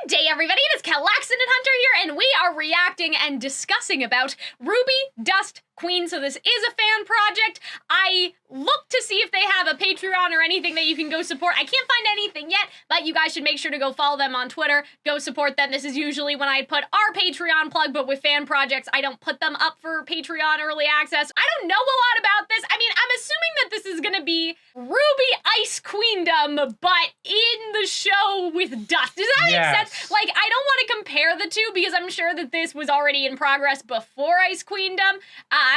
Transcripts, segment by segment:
Good day, everybody. It is Calxiyn and Hunter here, and we are reacting and discussing about RWBY Dust Queen. So this is a fan project. I looked to see if they have a Patreon or anything that you can go support. I can't find anything yet, but you guys should make sure to go follow them on Twitter. Go support them. This is usually when I put our Patreon plug, but with fan projects, I don't put them up for Patreon early access. I don't know a lot about this. I mean, I'm assuming that this is gonna be RWBY Ice Queendom, but in the show with Dust. Does that make sense? Like, I don't want to compare the two because I'm sure that this was already in progress before Ice Queendom,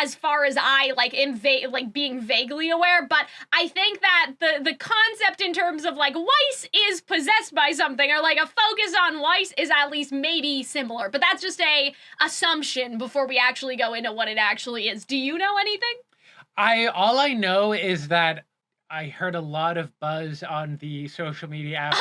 as far as I am being vaguely aware. But I think that the concept in terms of like Weiss is possessed by something, or like a focus on Weiss is at least maybe similar. But that's just a assumption before we actually go into what it actually is. Do you know anything? All I know is that I heard a lot of buzz on the social media app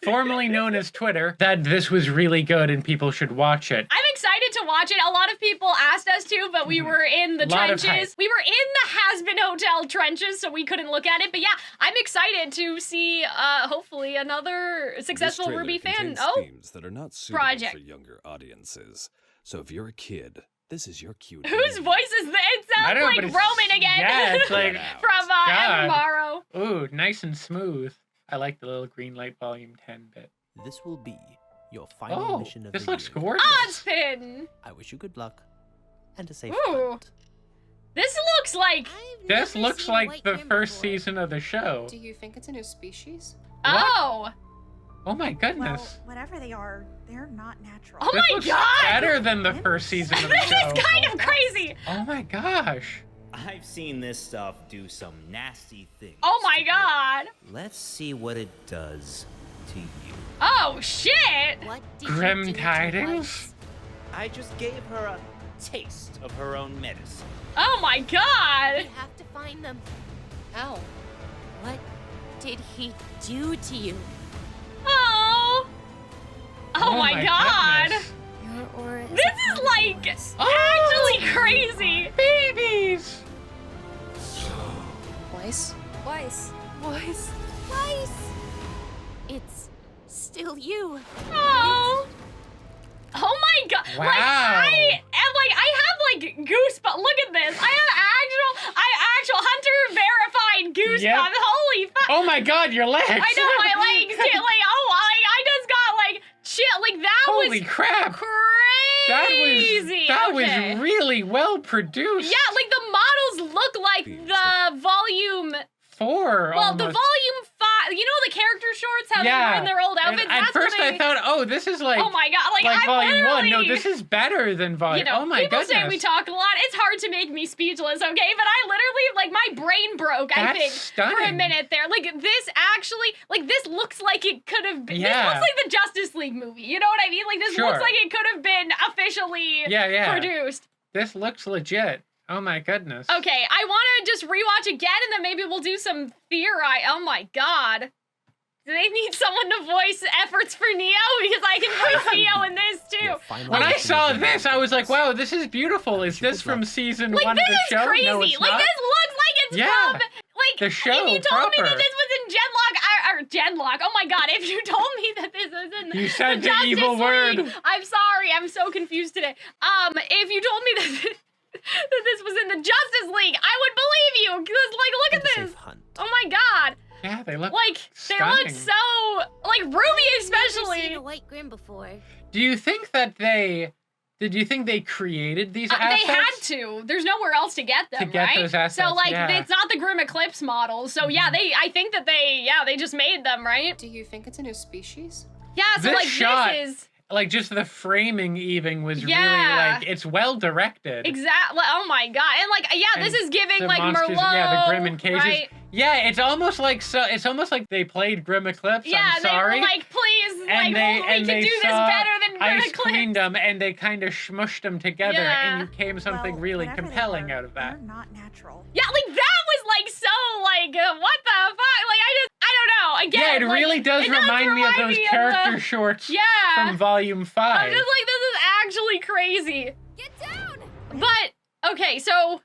formerly known as Twitter, that this was really good and people should watch it. I'm excited to watch it. A lot of people asked us to, but we were in the trenches. We were in the Has-Been Hotel trenches, so we couldn't look at it. But yeah, I'm excited to see, hopefully, another successful RWBY fan themes that are not suitable project for younger audiences. So if you're a kid, this is your cue. Whose voice is that? It sounds like Roman again. Yeah, it's like from Evermorrow. Ooh, nice and smooth. I like the little green light volume 10 bit. This will be your final mission of the year. This looks gorgeous. Ozpin! I wish you good luck and a safe Ooh. flight. This looks like... This looks like the first season of the show. Do you think it's a new species? Oh! Oh my goodness. Well, whatever they are, they're not natural. Oh my god! Better than the first season of the This show. is kind of crazy! Oh my gosh. I've seen this stuff do some nasty things. Oh my god! Let's see what it does to you. Oh shit! What did Grim you do to Tidings? Weiss? I just gave her a taste of her own medicine. Oh my god! We have to find them. How? What did he do to you? Oh! Oh my god! Goodness. Your aura is This is like actually crazy! Babies! Weiss? Weiss. Weiss. Weiss. It's still you. Oh! Oh my god! Wow. Like I have like goosebumps. Look at this. I have actual Hunter verified goosebumps. Yep. Holy fuck! Oh my god, your legs! I know my legs too. Like I just got like shit. Like that Holy was crap! crazy. That Okay. was really well produced. Yeah, like the models look like the volume 4. Well, almost. the volume 5. You know the character shorts, how they're in their old outfits? At first I thought, oh, this is like, oh my god, like I'm volume 1. No, literally- this is better than volume. You know, oh my people goodness. say we talk a lot. It's hard to make me speechless, okay? But I literally, like, my brain broke, I That's think, stunning. for a minute there. Like, this actually, like, this looks like it could have been, Yeah. this looks like the Justice League movie. You know what I mean? Like, this looks like it could have been officially produced. This looks legit. Oh my goodness. Okay, I want to just rewatch again, and then maybe we'll do some theorize. Oh my god. Do they need someone to voice efforts for Neo? Because I can voice Neo in this too. When I saw this, I was like, wow, this is beautiful. Is this from season 1 of the show? Crazy. No, it's like, not. this looks like it's from, like, the show if you told me proper. that this was in Genlock, oh my god, if you told me that this was in You said the Justice evil League, word. I'm sorry, I'm so confused today. If you told me that that this was in the Justice League, I would believe you. Because, like, look at this. Oh my god. Yeah, they look like stunning. They look so like RWBY especially. I've never seen a white Grim before. Do you think that did you think they created these assets? They had to. There's nowhere else to get them, get right? those assets, so like yeah. it's not the Grim Eclipse model. So yeah, I think that they just made them, right? Do you think it's a new species? Yeah, so This like shot, this is like just the framing even was really Yeah. like, it's well directed. exactly. Oh my god. And like this is giving The like monsters, Merlot. yeah, the Grim in cages. Right? Yeah, it's almost like they played Grim Eclipse. Yeah, I'm sorry. they were like, please, and like we can do this better than Grim Ice Eclipse. Queendom, and they kind of smushed them together, Yeah. and came something Well, really whatever they compelling are, out of that. They're not natural. Yeah, like that was like so like what the fuck? Like I don't know. Again, Yeah, it like, really does remind me of those character shorts Yeah. from Volume 5. I'm just like, this is actually crazy. Get down! But okay, so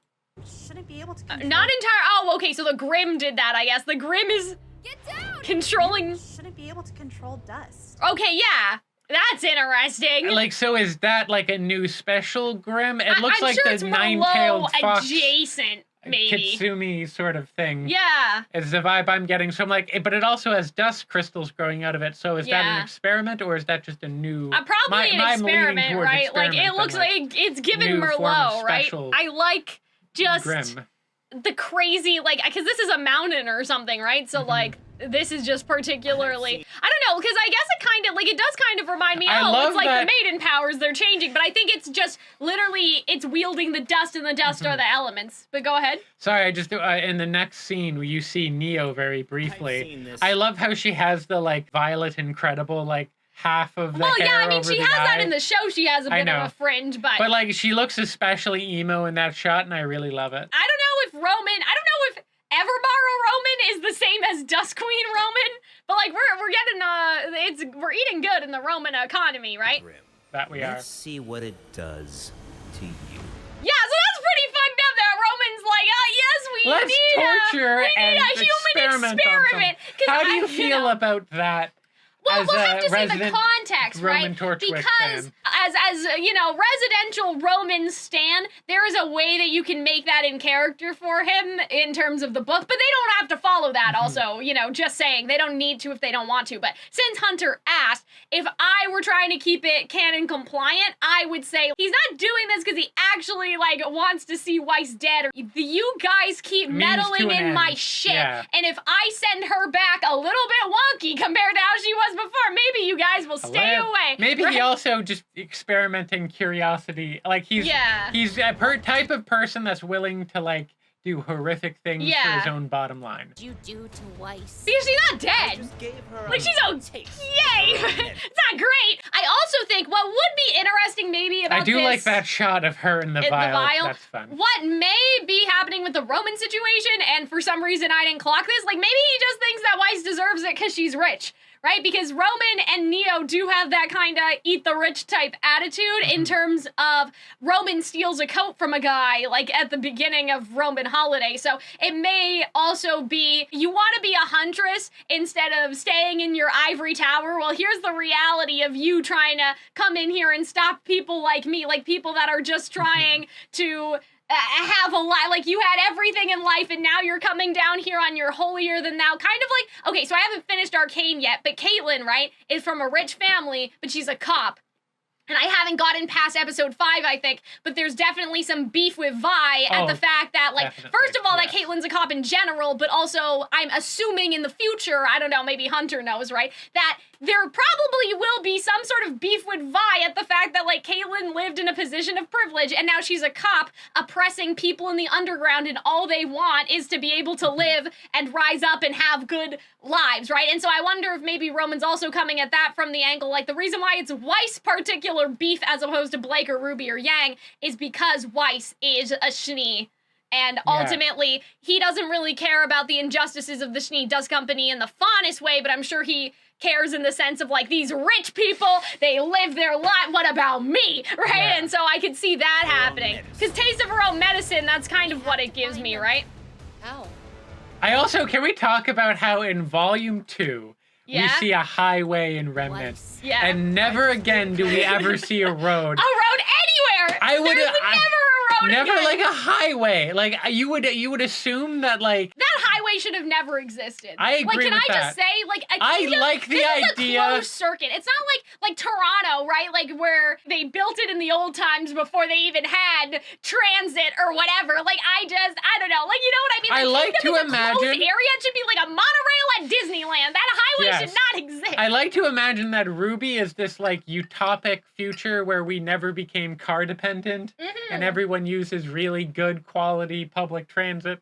Shouldn't be able to. not entire. Oh, okay. So the Grim did that, I guess. The Grim is. Get down! Controlling. Shouldn't be able to control dust. Okay, yeah. That's interesting. Like, so is that like a new special Grimm? It looks I'm like sure the it's more nine-tailed low fox adjacent, maybe. Kitsumi sort of thing. Yeah. Is the vibe I'm getting. So I'm like, but it also has dust crystals growing out of it. So is that an Yeah. experiment or is that just a new? Probably an I'm leaning experiment, towards right? Like, it experiment, looks but, like it's given new form of Merlot, right? special I like just Grimm. the crazy, like, because this is a mountain or something, right? So, like, this is just particularly, I don't know, because I guess it kind of, like, it does kind of remind me, I oh, love it's like that- the maiden powers, they're changing, but I think it's just literally, it's wielding the dust, and the dust are the elements. But go ahead. Sorry, I just in the next scene you see Neo very briefly. I've seen this. I love how she has the like Violet Incredible like half of the Well, hair yeah, I mean, over she the has that eye. in the show, she has a I bit know. of a fringe, but But like she looks especially emo in that shot, and I really love it. I don't know if Roman, I don't know if Evermaro Roman is the same as Dust Queen Roman, but like we're getting we're eating good in the Roman economy, right? Grimm. That we are. Let's see what it does to you. Yeah, so that's pretty fucked up that Roman's like, oh yes, we Let's need torture we need and a human experiment. 'Cause How do you I- feel know, about that? Well, as we'll a have to see the resident context, Roman right? Torchwick Because fan. as you know, residential Roman stan, there is a way that you can make that in character for him in terms of the book, but they don't have to follow that. Also, you know, just saying they don't need to if they don't want to. But since Hunter asked, if I were trying to keep it canon compliant, I would say he's not doing this because he actually like wants to see Weiss dead. Or you guys keep Means meddling to an in my end. shit, Yeah. and if I send her back a little bit wonky compared to how she was before, maybe you guys will stay Well, away. Maybe right? he also just experimenting curiosity. Like he's Yeah. he's a type of person that's willing to like do horrific things for Yeah. his own bottom line. What'd you do to Weiss? Because she's not I dead. just gave her Like, a she's a taste. Yay! It's not great. I also think what would be interesting maybe about I do this, like that shot of her in the vial. That's fun. What may be happening with the Roman situation, and for some reason I didn't clock this, like maybe he just thinks that Weiss deserves it because she's rich. Right? Because Roman and Neo do have that kind of eat the rich type attitude in terms of Roman steals a coat from a guy like at the beginning of Roman Holiday. So it may also be you want to be a huntress instead of staying in your ivory tower. Well, here's the reality of you trying to come in here and stop people like me, like people that are just trying to have a life, like you had everything in life and now you're coming down here on your holier than thou, kind of like, okay, so I haven't finished Arcane yet, but Caitlyn, right, is from a rich family, but she's a cop. And I haven't gotten past episode 5, I think, but there's definitely some beef with Vi at the fact that, like, definitely, first of all, that yes. Caitlyn's a cop in general, but also I'm assuming in the future, I don't know, maybe Hunter knows, right, that there probably will be some sort of beef with Vi at the fact that, like, Caitlyn lived in a position of privilege and now she's a cop oppressing people in the underground and all they want is to be able to live and rise up and have good lives, right? And so I wonder if maybe Roman's also coming at that from the angle, like, the reason why it's Weiss' particular beef as opposed to Blake or Ruby or Yang is because Weiss is a Schnee. And ultimately, he doesn't really care about the injustices of the Schnee Dust Company in the fondest way, but I'm sure he cares in the sense of, like, these rich people, they live their life, what about me, right? Yeah. And so I could see that happening. Because taste of her own medicine, that's kind of what it gives me, right? How? I also, can we talk about how in volume 2, we Yeah? see a highway in Remnant, Weiss. Yeah. and never again do we ever see a road. A road anywhere! I would- There's I- never a road Never again. like a highway. Like you would assume that like That highway should have never existed. I agree Like, can with I that. just say, like, a I kingdom, like the this idea- is a closed circuit. It's not like Toronto, right? Like where they built it in the old times before they even had transit or whatever. Like I don't know. Like, you know what I mean? I The like kingdom to is a closed imagine- area. It should be like a monorail at Disneyland. That highway Yes. should not exist. I like to imagine that RWBY is this like utopic future where we never became car dependent Mm-hmm. and everyone uses really good quality public transit.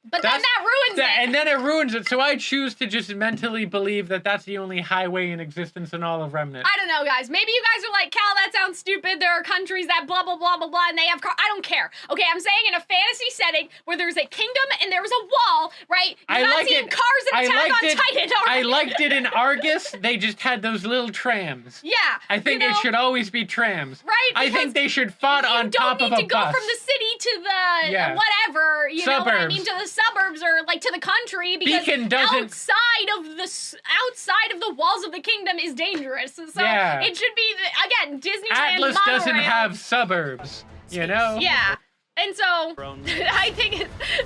But then That's- that ruins it. And then it ruins it. So I choose to just mentally believe that that's the only highway in existence in all of Remnant. I don't know, guys. Maybe you guys are like, Cal, that sounds stupid. There are countries that blah, blah, blah, blah, blah, and they have cars. I don't care. Okay, I'm saying in a fantasy setting where there's a kingdom and there's a wall, right? You're I not like seeing it. cars in I Attack liked on it. Titan I already. liked it in Argus. They just had those little trams. Yeah. I think you it know, should always be trams. Right, I because think they should fought on top You of don't a need to go bus. from the city to the Yeah. whatever, you know what I Suburbs. mean, to the suburbs or like to the country because Beacon doesn't- outside of the walls of the kingdom is dangerous. So Yeah. it should be again Disneyland Atlas doesn't monorail. have suburbs, you know? Yeah. And so, I think,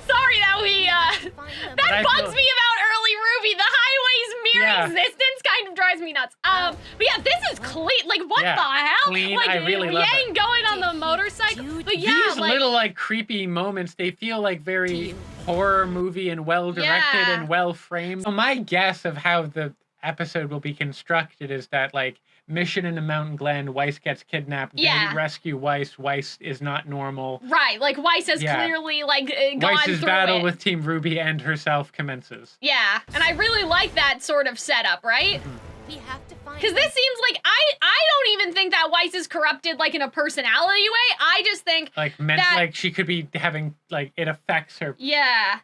sorry that we, that I bugs feel- me about early RWBY. The highway's mere Yeah. existence kind of drives me nuts. But yeah, this is clean. Like, what Yeah, the hell? clean. Like, I really love Yang it. going on the motorcycle. But yeah, These like, little like creepy moments, they feel like very horror movie and well directed Yeah. and well framed. So my guess of how the episode will be constructed is that like mission in the mountain glen, Weiss gets kidnapped, Yeah. they rescue Weiss, Weiss is not normal. right, like, Weiss has Yeah. clearly, like, gone Weiss's through battle it. with Team RWBY and herself commences. Yeah, and I really like that sort of setup, right? We have to find Because this seems like, I don't even think that Weiss is corrupted, like, in a personality way. I just think, Like like she could be having like it affects her. yeah.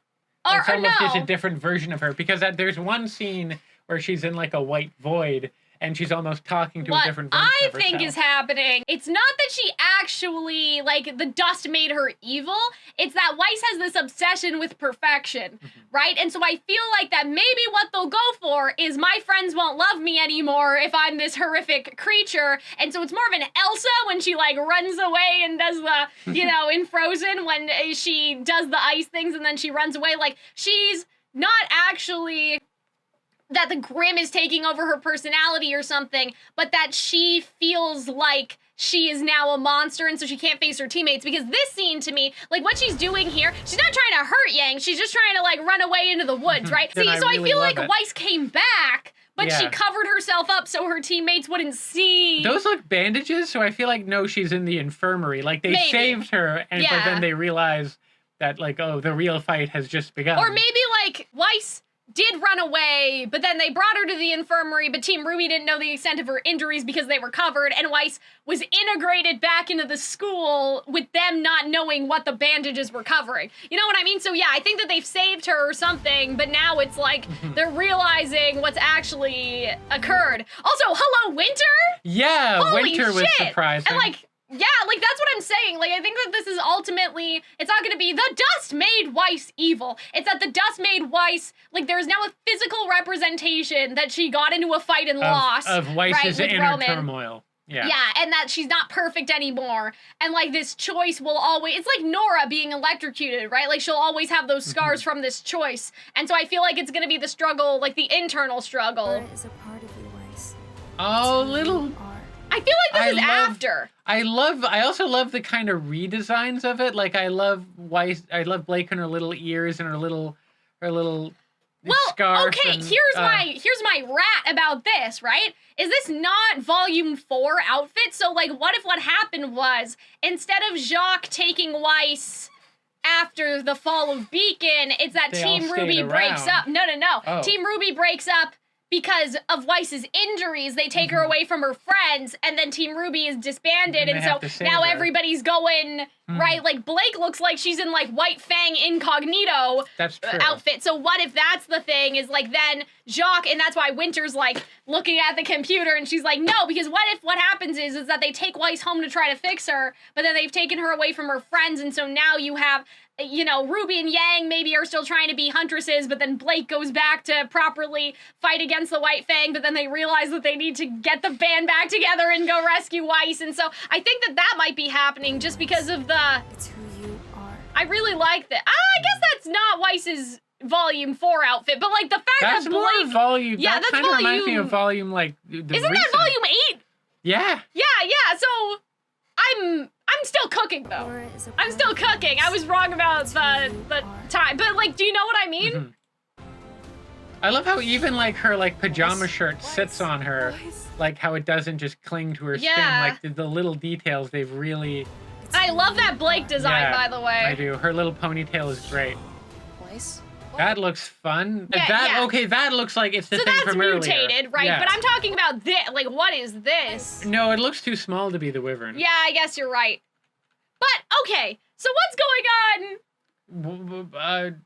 It's Or almost no. just a different version of her because there's one scene where she's in like a white void and she's almost talking to a What different version I of herself. think is happening, it's not that she actually, like, the dust made her evil. It's that Weiss has this obsession with perfection, right? And so I feel like that maybe what they'll go for is my friends won't love me anymore if I'm this horrific creature. And so it's more of an Elsa when she, like, runs away and does the, you know, in Frozen when she does the ice things and then she runs away. Like, she's not actually that the Grim is taking over her personality or something, but that she feels like she is now a monster and so she can't face her teammates. Because this scene to me, like what she's doing here, she's not trying to hurt Yang, she's just trying to like run away into the woods, right? Then See, I so I really feel love like it. Weiss came back, but she Yeah. covered herself up so her teammates wouldn't see. Those look bandages, so I feel like no, she's in the infirmary. Like they Maybe. saved her, and but Yeah. then they realize that like oh, the real fight has just begun. Or maybe like Weiss did run away, but then they brought her to the infirmary, but Team RWBY didn't know the extent of her injuries because they were covered, and Weiss was integrated back into the school with them not knowing what the bandages were covering. You know what I mean? So yeah, I think that they've saved her or something, but now it's like they're realizing what's actually occurred. Also, hello, Winter? yeah, Holy Winter was shit! surprising. And like, yeah, like that's what I'm saying. Like, I think that this is ultimately, it's not gonna be the dust made Weiss evil. It's that the dust made Weiss, like, there's now a physical representation that she got into a fight and lost. of Weiss's right, with inner Roman. turmoil. Yeah. Yeah, and that she's not perfect anymore. And like this choice will always, it's like Nora being electrocuted, right? Like she'll always have those scars from this choice. And so I feel like it's gonna be the struggle, like the internal struggle. Is a part of you, Weiss. Oh, little. I feel like this is after. I also love the kind of redesigns of it. Like I love Weiss. I love Blake and her little ears and her little Well, scarf. okay, and, here's my rat about this, right? Is this not volume 4 outfit? So like what if what happened was instead of Jacques taking Weiss after the fall of Beacon, it's that They all Team stayed RWBY breaks around. up. No. Oh. Team RWBY breaks up because of Weiss's injuries. They take her away from her friends, and then Team RWBY is disbanded, And and they have to so save now her. everybody's going, right? Like Blake looks like she's in like White Fang Incognito That's true. outfit. So what if that's the thing is like then Jacques, and that's why Winter's like looking at the computer and she's like, no, because what if what happens is that they take Weiss home to try to fix her, but then they've taken her away from her friends, and so now you have, you know, RWBY and Yang maybe are still trying to be huntresses, but then Blake goes back to properly fight against the White Fang, but then they realize that they need to get the band back together and go rescue Weiss. And so I think that might be happening just because of the... It's who you are. I really like that. I guess that's not Weiss's volume 4 outfit, but like the fact That's that more Blake... volume. Yeah, that that's kind of reminds me volume- of volume like the Isn't that recent- volume 8? Yeah. Yeah, so I'm still cooking though. Aura is a I'm part still of you, cooking. I Weiss. was wrong about It's the who you are. time, but like, do you know what I mean? Mhm. I love how even like her like pajama shirt sits on her, like how it doesn't just cling to her skin. Yeah. Like the little details they've really. I love that Blake design, Yeah, by the way. I do. Her little ponytail is great. Weiss? That looks fun. Yeah, that yeah. Okay, that looks like it's the So thing that's from earlier. mutated, right? Yeah. But I'm talking about this. Like, what is this? No, it looks too small to be the wyvern. Yeah, I guess you're right. But okay, so what's going on?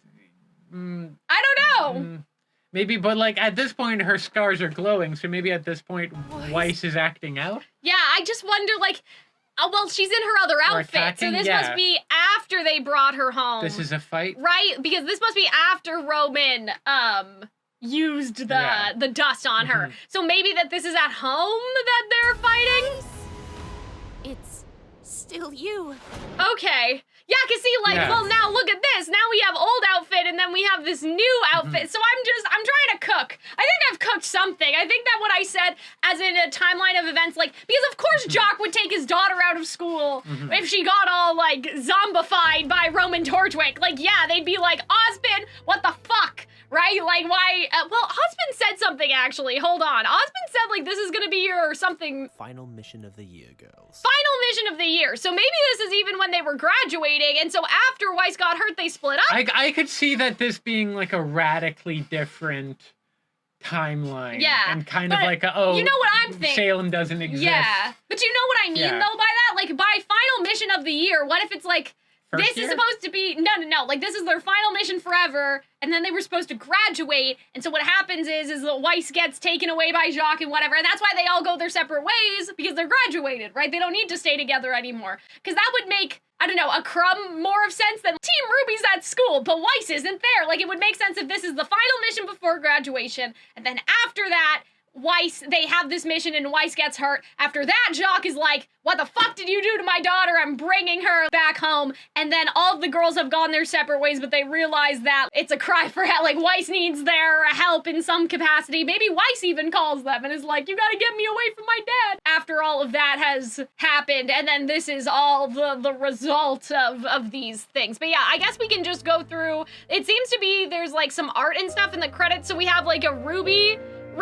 I don't know. Maybe, but like at this point, her scars are glowing. So maybe at this point, Weiss is acting out. Yeah, I just wonder, like, Oh, well, she's in her other Or outfit, so attacking? this Yeah. must be after they brought her home. This is a fight? Right? Because this must be after Roman, used the dust on her. So maybe that this is at home that they're fighting? It's still you. Okay. Yeah, cause see, like, Yeah. well, now look at this. Now we have old outfit, and then we have this new outfit. So I'm trying to cook. I think I've cooked something. I think that what I said, as in a timeline of events, like, because of course Jock would take his daughter out of school if she got all, like, zombified by Roman Torchwick. Like, yeah, they'd be like, Osmond, what the fuck? Right? Like, why? Well, Osmond said something, actually. Hold on. Osmond said, like, this is gonna be your something. Final mission of the year, girls. Final mission of the year. So maybe this is even when they were graduating, and so after Weiss got hurt, they split up. I could see that this being like a radically different timeline. Yeah, And kind but of like, you know what I'm thinking? Salem doesn't exist. Yeah. But you know what I mean, Yeah. though, by that? Like, by final mission of the year, what if it's like, First this year? is supposed to be, no, like, this is their final mission forever, and then they were supposed to graduate, and so what happens is that Weiss gets taken away by Jacques and whatever, and that's why they all go their separate ways, because they're graduated, right? They don't need to stay together anymore. Because that would make, I don't know, a crumb more of sense than Team Ruby's at school, but Weiss isn't there. Like, it would make sense if this is the final mission before graduation, and then after that, Weiss, they have this mission and Weiss gets hurt. After that, Jacques is like, what the fuck did you do to my daughter? I'm bringing her back home. And then all of the girls have gone their separate ways, but they realize that it's a cry for help. Like, Weiss needs their help in some capacity. Maybe Weiss even calls them and is like, you gotta get me away from my dad. After all of that has happened, and then this is all the result of these things. But yeah, I guess we can just go through. It seems to be there's like some art and stuff in the credits, so we have like a RWBY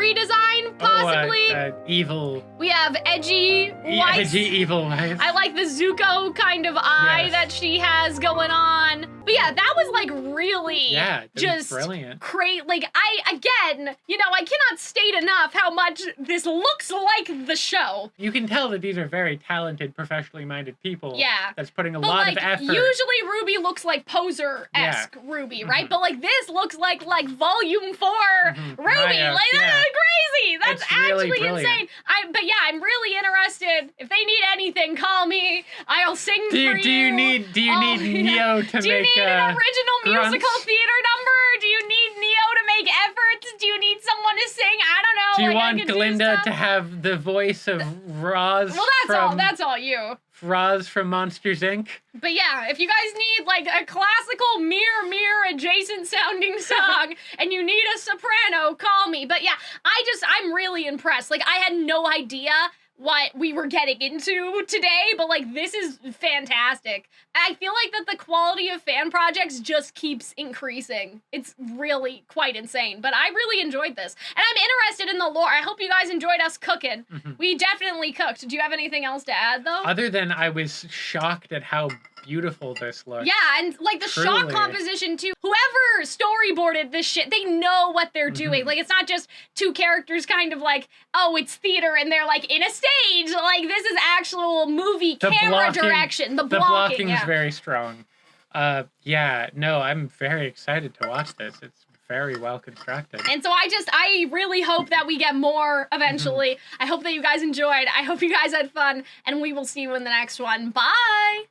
redesign, possibly. Evil. We have edgy Weiss. Edgy evil Weiss. I like the Zuko kind of eye Yes. that she has going on. But yeah, that was like really that was just brilliant. great. Like, I cannot state enough how much this looks like the show. You can tell that these are very talented, professionally minded people. Yeah. That's putting a But lot like, of effort. usually RWBY looks like poser-esque RWBY, right? But like this looks like volume 4 RWBY. Maya, Like, yeah. that's crazy. That's It's really actually brilliant. insane. But yeah, I'm really interested. If they need anything, call me. I'll sing for you. Do you need Neo to Do you make need an original grunts? musical theater number? Do you need Neo to make efforts? Do you need someone to sing? I don't know. Do you like, I want can do Glinda stuff. to have the voice of Roz Well, that's all you. Roz from Monsters, Inc.? But yeah, if you guys need like a classical mirror adjacent sounding song and you need a soprano, call me. But yeah, I'm really impressed. Like, I had no idea what we were getting into today, but like, this is fantastic. I feel like that the quality of fan projects just keeps increasing. It's really quite insane, but I really enjoyed this. And I'm interested in the lore. I hope you guys enjoyed us cooking. We definitely cooked. Do you have anything else to add, though? Other than I was shocked at how beautiful this looks. Yeah, and like the shot Truly. composition too. Whoever storyboarded this shit, they know what they're doing. Like, it's not just two characters kind of like, oh, it's theater and they're like in a stage. Like, this is actual movie camera direction. The blocking is very strong. I'm very excited to watch this. It's very well constructed. And so I really hope that we get more eventually. I hope that you guys enjoyed. I hope you guys had fun, and we will see you in the next one. Bye!